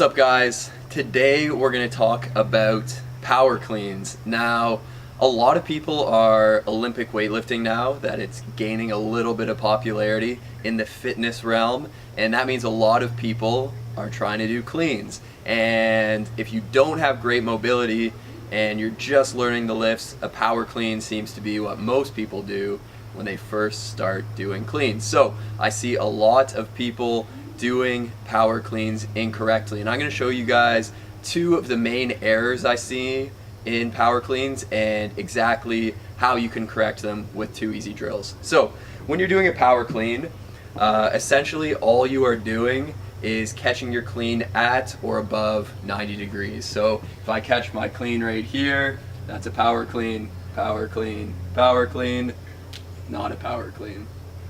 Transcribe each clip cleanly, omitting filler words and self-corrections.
What's up, guys? Today we're going to talk about power cleans. Now, a lot of people are Olympic weightlifting now, that it's gaining a little bit of popularity in the fitness realm, and that means a lot of people are trying to do cleans. And if you don't have great mobility and you're just learning the lifts, a power clean seems to be what most people do when they first start doing cleans. So I see a lot of people doing power cleans incorrectly, and I'm going to show you guys two of the main errors I see in power cleans and exactly how you can correct them with two easy drills. So when you're doing a power clean, essentially all you are doing is catching your clean at or above 90 degrees. So if I catch my clean right here, that's a power clean, power clean, power clean, not a power clean,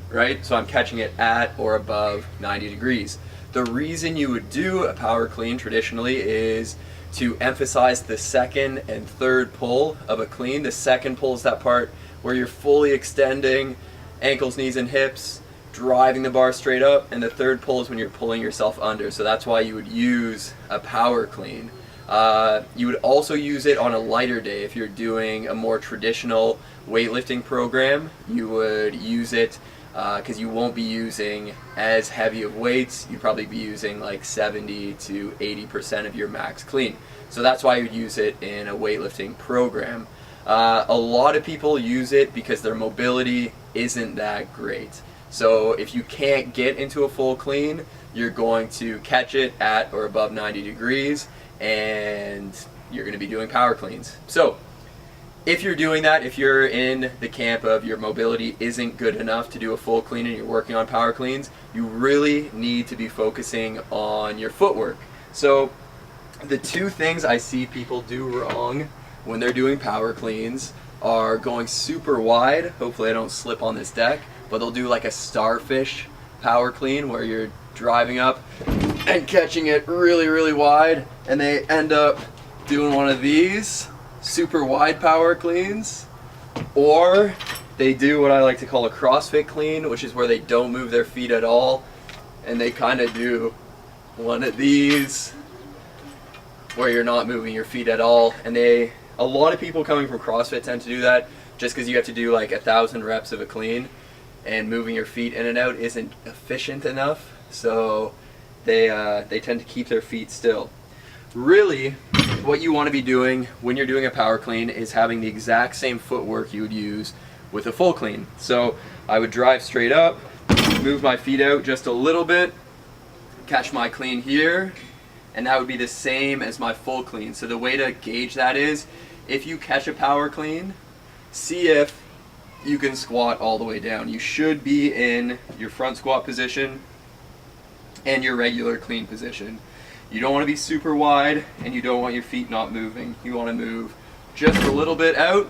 right? So I'm catching it at or above 90 degrees. The reason you would do a power clean traditionally is to emphasize the second and third pull of a clean. The second pull is that part where you're fully extending ankles, knees, and hips, driving the bar straight up, and the third pull is when you're pulling yourself under. So that's why you would use a power clean. You would also use it on a lighter day. If you're doing a more traditional weightlifting program, you would use it because you won't be using as heavy of weights. You'd probably be using like 70 to 80% of your max clean. So that's why you'd use it in a weightlifting program. A lot of people use it because their mobility isn't that great. So if you can't get into a full clean, you're going to catch it at or above 90 degrees and you're going to be doing power cleans. So if you're doing that, if you're in the camp of your mobility isn't good enough to do a full clean and you're working on power cleans, you really need to be focusing on your footwork. So the two things I see people do wrong when they're doing power cleans are going super wide. Hopefully I don't slip on this deck, but they'll do like a starfish power clean where you're driving up and catching it really, really wide, and they end up doing one of these super wide power cleans, or they do what I like to call a Crossfit clean, which is where they don't move their feet at all, and they kind of do one of these where you're not moving your feet at all. And a lot of people coming from CrossFit tend to do that just because you have to do like 1,000 reps of a clean, and moving your feet in and out isn't efficient enough, so they tend to keep their feet still. Really, what you want to be doing when you're doing a power clean is having the exact same footwork you would use with a full clean. So I would drive straight up, move my feet out just a little bit, catch my clean here, and that would be the same as my full clean. So the way to gauge that is, if you catch a power clean, see if you can squat all the way down. You should be in your front squat position and your regular clean position. You don't want to be super wide, and you don't want your feet not moving. You want to move just a little bit out,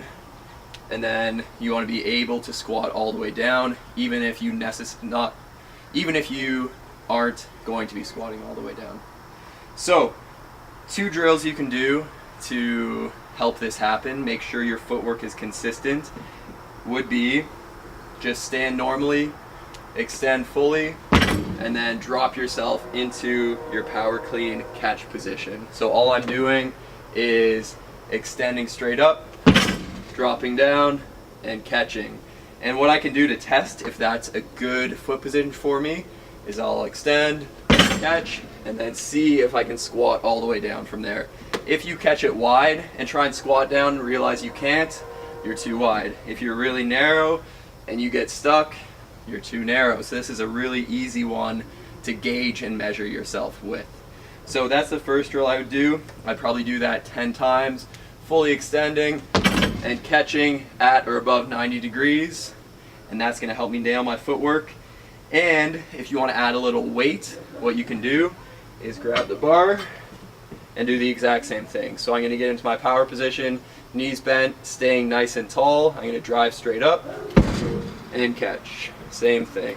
and then you want to be able to squat all the way down, even if you aren't going to be squatting all the way down. So, two drills you can do to help this happen, make sure your footwork is consistent, would be just stand normally, extend fully, and then drop yourself into your power clean catch position. So all I'm doing is extending straight up, dropping down, and catching. And what I can do to test if that's a good foot position for me is I'll extend, catch, and then see if I can squat all the way down from there. If you catch it wide and try and squat down and realize you can't, you're too wide. If you're really narrow and you get stuck, you're too narrow. So this is a really easy one to gauge and measure yourself with. So that's the first drill I would do. I'd probably do that 10 times, fully extending and catching at or above 90 degrees. And that's gonna help me nail my footwork. And if you wanna add a little weight, what you can do is grab the bar and do the exact same thing. So I'm gonna get into my power position, knees bent, staying nice and tall. I'm gonna drive straight up and catch. Same thing.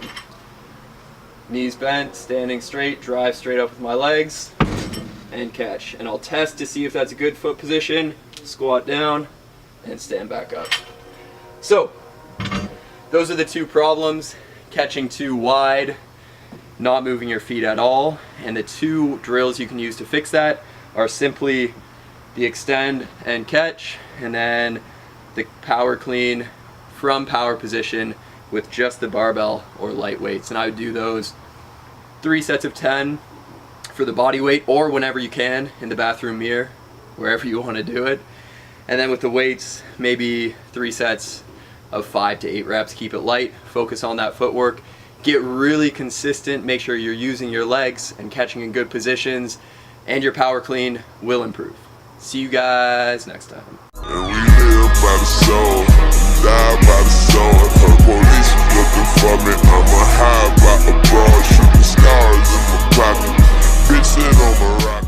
Knees bent, standing straight, drive straight up with my legs, and catch. And I'll test to see if that's a good foot position, squat down, and stand back up. So, those are the two problems: catching too wide not moving your feet at all. And the two drills you can use to fix that are simply the extend and catch, and then the power clean from power position with just the barbell or light weights. And I would do those 3 sets of 10 for the body weight, or whenever you can in the bathroom mirror, wherever you want to do it. And then with the weights, maybe 3 sets of 5 to 8 reps. Keep it light, focus on that footwork, get really consistent, make sure you're using your legs and catching in good positions, and your power clean will improve. See you guys next time. And we live by the soul, die by the soul. If her police was looking for me, I'ma hide by a broad, shooting stars in my pocket, bitch sit on my rock.